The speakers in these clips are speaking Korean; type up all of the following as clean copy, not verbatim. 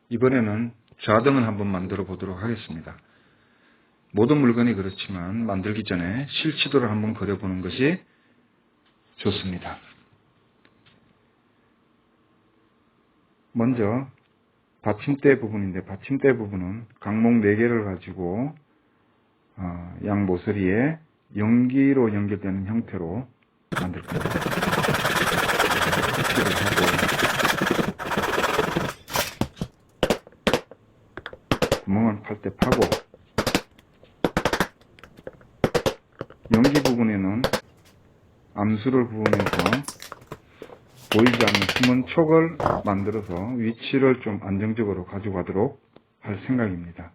이번에는 좌등을 한번 만들어 보도록 하겠습니다. 모든 물건이 그렇지만 만들기 전에 실치도를 한번 그려보는 것이 좋습니다. 먼저 받침대 부분인데, 받침대 부분은 강목 4개를 가지고 양 모서리에 연기로 연결되는 형태로 만들 겁니다. 설치를 하고 구멍을 팔 때 파고, 연기 부분에는 암수를 부분에서 보이지 않는 숨은 촉을 만들어서 위치를 좀 안정적으로 가져가도록 할 생각입니다.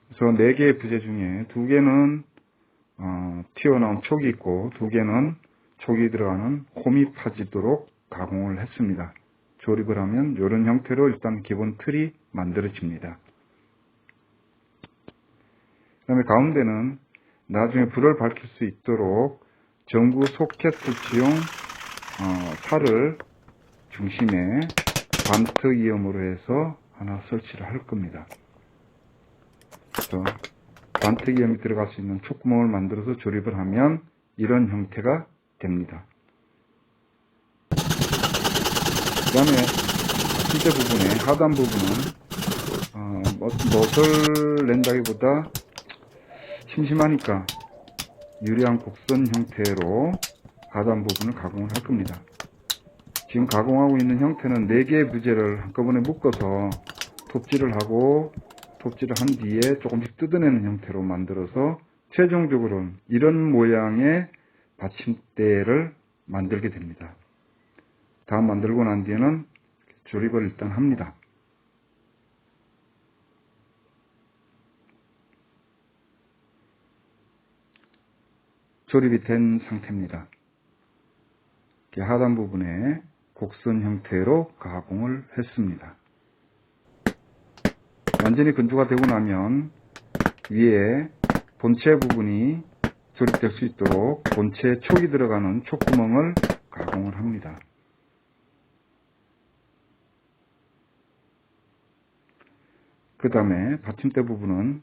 그래서 4개의 부재 중에 2개는 튀어나온 촉이 있고 2개는 촉이 들어가는 홈이 파지도록 가공을 했습니다. 조립을 하면 이런 형태로 일단 기본 틀이 만들어집니다. 그 다음에 가운데는 나중에 불을 밝힐 수 있도록 전구 소켓 설치용 살을 중심에 반트 이음으로 해서 하나 설치를 할 겁니다. 그래서 반트 이음이 들어갈 수 있는 촉구멍을 만들어서 조립을 하면 이런 형태가 됩니다. 그 다음에 실제 부분에 하단 부분은 멋을 낸다기보다 심심하니까 유리한 곡선 형태로 하단 부분을 가공을 할 겁니다. 지금 가공하고 있는 형태는 4개의 부재를 한꺼번에 묶어서 톱질을 하고, 톱질을 한 뒤에 조금씩 뜯어내는 형태로 만들어서 최종적으로는 이런 모양의 받침대를 만들게 됩니다. 다 만들고 난 뒤에는 조립을 일단 합니다. 조립이 된 상태입니다. 하단 부분에 곡선 형태로 가공을 했습니다. 완전히 건조가 되고 나면 위에 본체 부분이 조립될 수 있도록 본체에 촉이 들어가는 촉구멍을 가공을 합니다. 그 다음에 받침대 부분은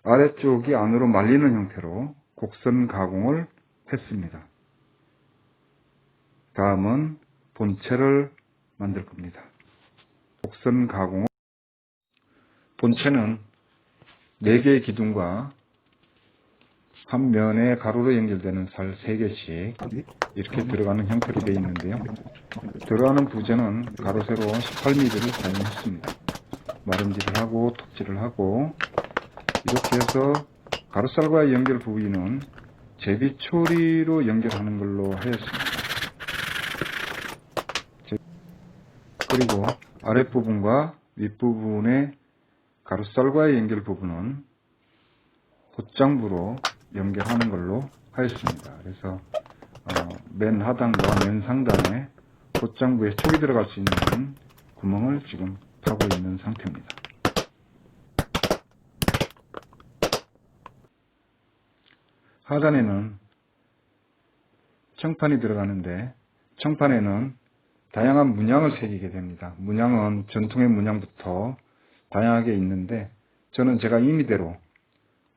아래쪽이 안으로 말리는 형태로 곡선 가공을 했습니다. 다음은 본체를 만들 겁니다. 곡선 가공은 본체는 4개의 기둥과 한 면에 가로로 연결되는 살 3개씩 이렇게 들어가는 형태로 되어 있는데요. 들어가는 부재는 가로 세로 18mm를 사용했습니다. 마름질을 하고 톱질을 하고 이렇게 해서 가로살과의 연결 부위는 제비초리로 연결하는 걸로 하였습니다. 그리고 아랫부분과 윗부분의 가로살과의 연결 부분은 곧장부로 연결하는 걸로 하였습니다. 그래서 맨 하단과 맨 상단에 곧장부에 촉이 들어갈 수 있는 구멍을 지금 파고 있는 상태입니다. 하단에는 청판이 들어가는데, 청판에는 다양한 문양을 새기게 됩니다. 문양은 전통의 문양부터 다양하게 있는데, 저는 제가 임의대로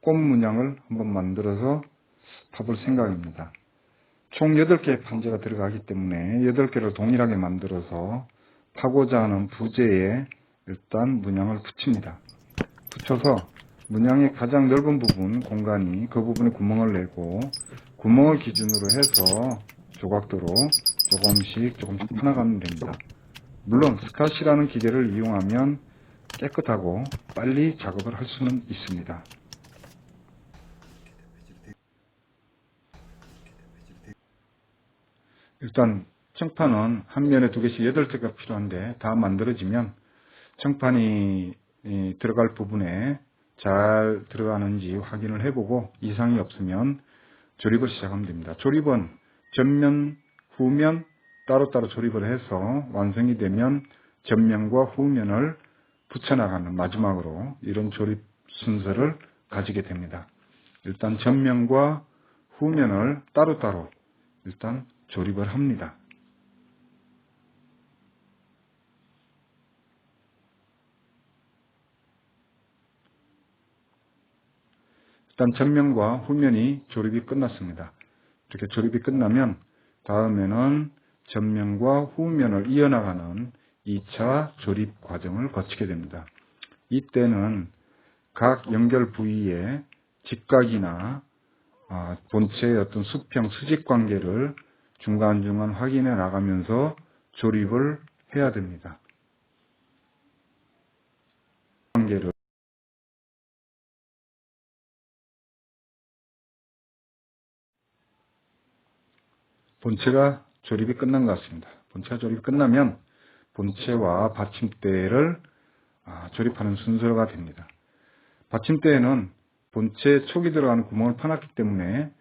꽃 문양을 한번 만들어서 파볼 생각입니다. 총 8개의 판재가 들어가기 때문에 8개를 동일하게 만들어서 파고자 하는 부재에 일단 문양을 붙입니다. 붙여서 문양의 가장 넓은 부분, 공간이 그 부분에 구멍을 내고, 구멍을 기준으로 해서 조각도로 조금씩 파나가면 됩니다. 물론 스카시라는 기계를 이용하면 깨끗하고 빨리 작업을 할 수는 있습니다. 일단 청판은 한 면에 2개씩 8개가 필요한데, 다 만들어지면 청판이 들어갈 부분에 잘 들어가는지 확인을 해보고 이상이 없으면 조립을 시작하면 됩니다. 조립은 전면, 후면 따로따로 조립을 해서 완성이 되면 전면과 후면을 붙여나가는 마지막으로 이런 조립 순서를 가지게 됩니다. 일단 전면과 후면을 따로따로 일단 조립을 합니다. 일단 전면과 후면이 조립이 끝났습니다. 이렇게 조립이 끝나면 다음에는 전면과 후면을 이어나가는 2차 조립 과정을 거치게 됩니다. 이때는 각 연결 부위의 직각이나 본체의 어떤 수평, 수직 관계를 중간중간 확인해 나가면서 조립을 해야 됩니다. 관계를 본체가 조립이 끝난 것 같습니다. 본체가 조립이 끝나면 본체와 받침대를 조립하는 순서가 됩니다. 받침대에는 본체 촉이 들어가는 구멍을 파놨기 때문에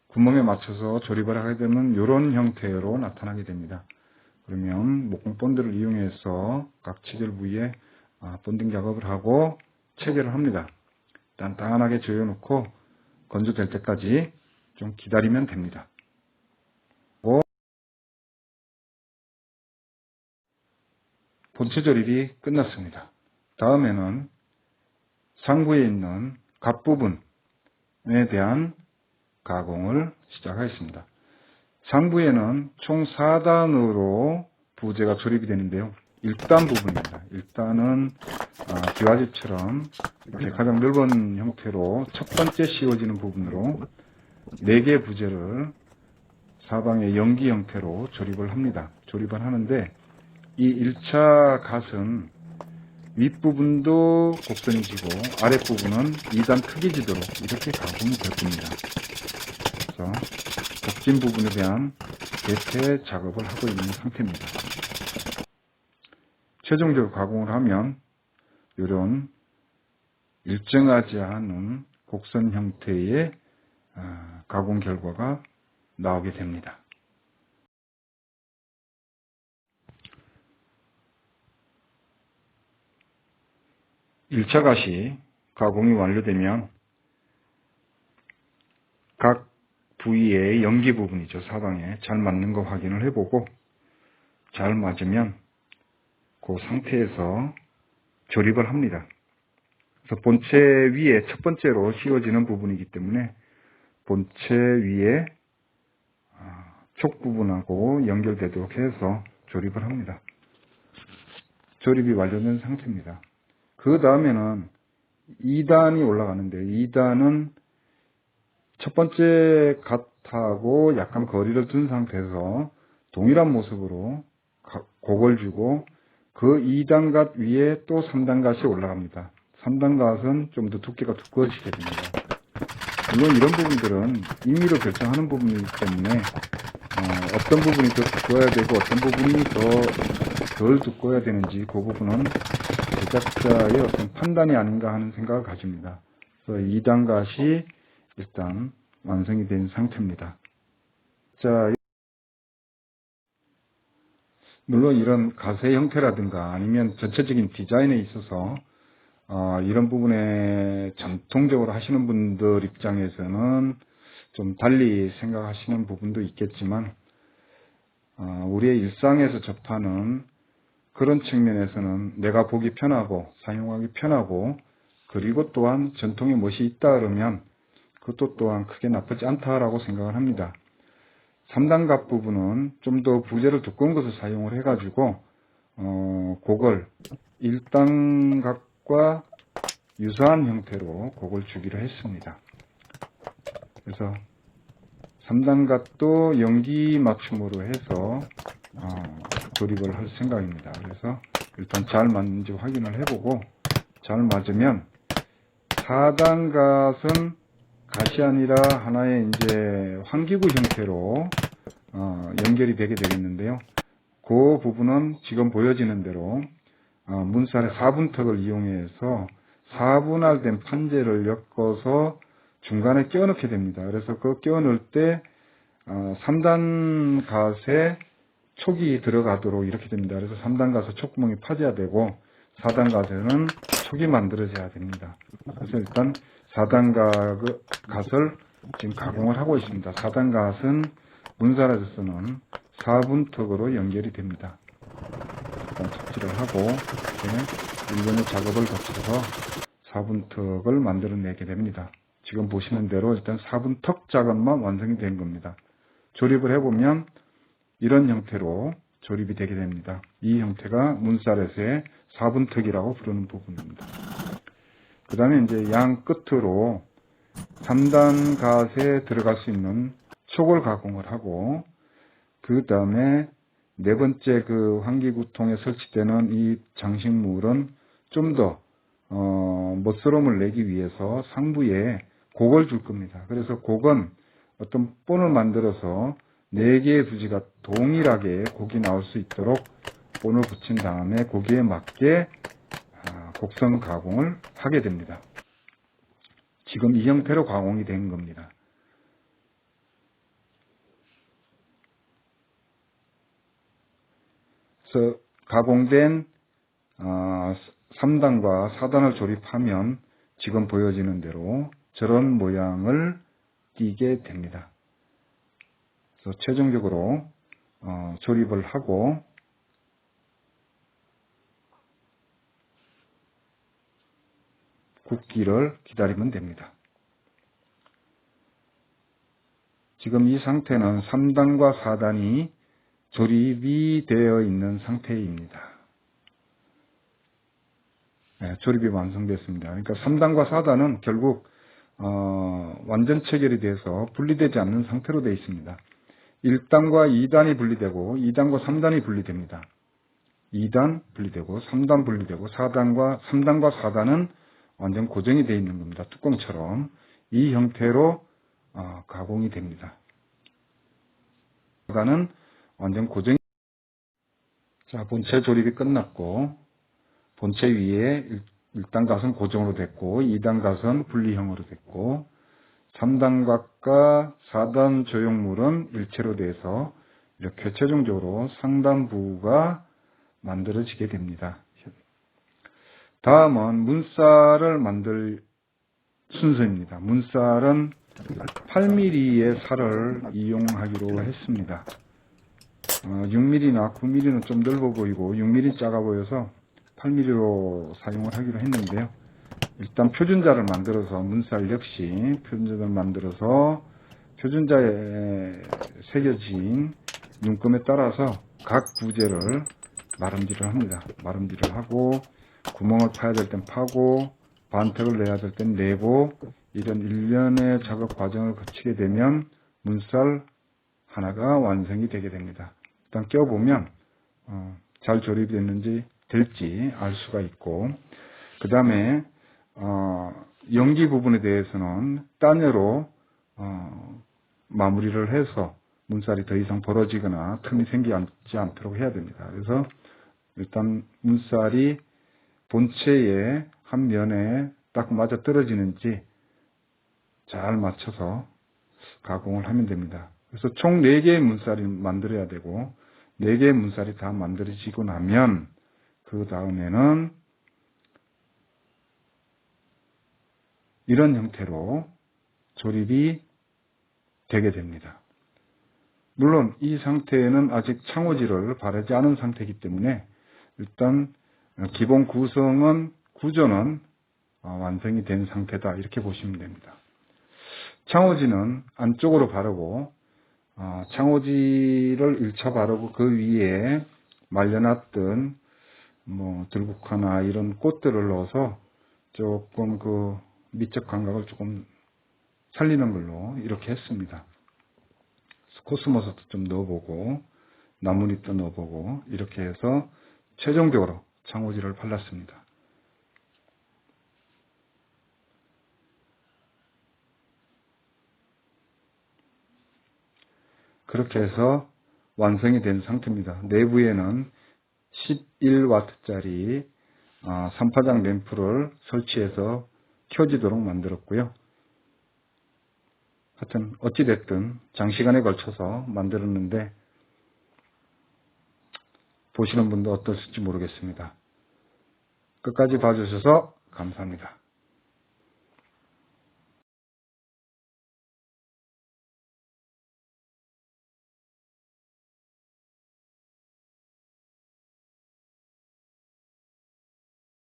구멍에 맞춰서 조립을 하게 되면 이런 형태로 나타나게 됩니다. 그러면 목공 본드를 이용해서 각 체결 부위에 본딩 작업을 하고 체결을 합니다. 단단하게 조여놓고 건조될 때까지 좀 기다리면 됩니다. 본체 조립이 끝났습니다. 다음에는 상부에 있는 갓부분에 대한 가공을 시작하겠습니다. 상부에는 총 4단으로 부재가 조립이 되는데요. 1단 부분입니다. 1단은 기와집처럼 이렇게 가장 넓은 형태로 첫 번째 씌워지는 부분으로 4개의 부재를 사방에 연기 형태로 조립을 합니다. 조립을 하는데 이 1차 갓은 윗부분도 곡선이 지고 아랫부분은 2단 크기 지도로 이렇게 가공이 될 겁니다. 그래서 겹진 부분에 대한 대체 작업을 하고 있는 상태입니다. 최종적으로 가공을 하면 이런 일정하지 않은 곡선 형태의 가공 결과가 나오게 됩니다. 1차 갓이 가공이 완료되면 각 부위의 연기 부분이죠. 사방에 잘 맞는 거 확인을 해보고 잘 맞으면 그 상태에서 조립을 합니다. 그래서 본체 위에 첫 번째로 씌워지는 부분이기 때문에 본체 위에 촉 부분하고 연결되도록 해서 조립을 합니다. 조립이 완료된 상태입니다. 그 다음에는 2단이 올라가는데 2단은 첫 번째 갓하고 약간 거리를 둔 상태에서 동일한 모습으로 곡을 주고 그 2단 갓 위에 또 3단 갓이 올라갑니다. 3단 갓은 좀 더 두께가 두꺼워지게 됩니다. 물론 이런 부분들은 임의로 결정하는 부분이기 때문에 어떤 부분이 더 두꺼워야 되고 어떤 부분이 더 덜 두꺼워야 되는지 그 부분은 제작자의 어떤 판단이 아닌가 하는 생각을 가집니다. 그래서 2단 갓이 일단 완성이 된 상태입니다. 자, 물론 이런 갓의 형태라든가 아니면 전체적인 디자인에 있어서 이런 부분에 전통적으로 하시는 분들 입장에서는 좀 달리 생각하시는 부분도 있겠지만 우리의 일상에서 접하는 그런 측면에서는 내가 보기 편하고 사용하기 편하고 그리고 또한 전통에 멋이 있다 그러면 그것도 또한 크게 나쁘지 않다라고 생각을 합니다. 3단 갓 부분은 좀 더 부재를 두꺼운 것을 사용을 해가지고 곡을 1단 갓과 유사한 형태로 곡을 주기로 했습니다. 그래서 3단 갓도 연기 맞춤으로 해서 조립을 할 생각입니다. 그래서 일단 잘 맞는지 확인을 해보고 잘 맞으면 4단 갓은 갓이 아니라 하나의 이제 환기구 형태로 연결이 되게 되겠는데요. 그 부분은 지금 보여지는 대로 문살의 4분턱을 이용해서 4분할된 판재를 엮어서 중간에 끼워 넣게 됩니다. 그래서 그 끼워 넣을 때 3단 갓에 촉이 들어가도록 이렇게 됩니다. 그래서 3단 갓에 촉구멍이 파져야 되고 4단 갓에는 촉이 만들어져야 됩니다. 그래서 일단 4단 갓을 지금 가공을 하고 있습니다. 4단 갓은 문살에서는 4분턱으로 연결이 됩니다. 일단 톱질을 하고 이렇게 일련의 작업을 거쳐서 4분턱을 만들어내게 됩니다. 지금 보시는 대로 일단 4분 턱 작업만 완성이 된 겁니다. 조립을 해보면 이런 형태로 조립이 되게 됩니다. 이 형태가 문살에서의 4분 턱이라고 부르는 부분입니다. 그 다음에 이제 양 끝으로 3단 갓에 들어갈 수 있는 초골 가공을 하고, 그 다음에 네 번째 그 환기구통에 설치되는 이 장식물은 좀 더 멋스러움을 내기 위해서 상부에 곡을 줄 겁니다. 그래서 곡은 어떤 본을 만들어서 4개의 부지가 동일하게 곡이 나올 수 있도록 본을 붙인 다음에 거기에 맞게 곡선 가공을 하게 됩니다. 지금 이 형태로 가공이 된 겁니다. 그래서 가공된 3단과 4단을 조립하면 지금 보여지는 대로 저런 모양을 띄게 됩니다. 그래서 최종적으로 조립을 하고 굽기를 기다리면 됩니다. 지금 이 상태는 3단과 4단이 조립이 되어 있는 상태입니다. 네, 조립이 완성됐습니다. 그러니까 3단과 4단은 결국 완전 체결이 돼서 분리되지 않는 상태로 되어 있습니다. 1단과 2단이 분리되고 2단과 3단이 분리됩니다. 2단 분리되고 3단 분리되고 3단과 4단은 완전 고정이 되어 있는 겁니다. 뚜껑처럼 이 형태로 가공이 됩니다. 4단은 완전 고정이. 자, 본체 조립이 끝났고 본체 위에 1단 갓은 고정으로 됐고 2단 갓은 분리형으로 됐고 3단 갓과 4단 조형물은 일체로 돼서 이렇게 최종적으로 상단부가 만들어지게 됩니다. 다음은 문살을 만들 순서입니다. 문살은 8mm의 살을 이용하기로 했습니다. 6mm나 9mm는 좀 넓어 보이고 6mm 작아 보여서 8mm로 사용을 하기로 했는데요. 일단 표준자를 만들어서 문살 역시 표준자를 만들어서 표준자에 새겨진 눈금에 따라서 각 부재를 마름질을 합니다. 마름질을 하고 구멍을 파야 될 땐 파고 반택을 내야 될 땐 내고 이런 일련의 작업 과정을 거치게 되면 문살 하나가 완성이 되게 됩니다. 일단 껴보면 잘 조립이 됐는지 될지 알 수가 있고, 그 다음에 연기 부분에 대해서는 단열로 마무리를 해서 문살이 더 이상 벌어지거나 틈이 생기지 않도록 해야 됩니다. 그래서 일단 문살이 본체의 한 면에 딱 맞아 떨어지는지 잘 맞춰서 가공을 하면 됩니다. 그래서 총 4개의 문살이 만들어야 되고 4개의 문살이 다 만들어지고 나면 그 다음에는 이런 형태로 조립이 되게 됩니다. 물론 이 상태에는 아직 창호지를 바르지 않은 상태이기 때문에 일단 기본 구조는 완성이 된 상태다 이렇게 보시면 됩니다. 창호지는 안쪽으로 바르고 창호지를 1차 바르고 그 위에 말려놨던 들국화나 이런 꽃들을 넣어서 조금 그 미적 감각을 조금 살리는 걸로 이렇게 했습니다. 코스모스도 좀 넣어보고 나뭇잎도 넣어보고 이렇게 해서 최종적으로 창호지를 발랐습니다. 그렇게 해서 완성이 된 상태입니다. 내부에는 11W짜리 3파장 램프를 설치해서 켜지도록 만들었고요. 하여튼 어찌됐든 장시간에 걸쳐서 만들었는데 보시는 분도 어떠실지 모르겠습니다. 끝까지 봐주셔서 감사합니다.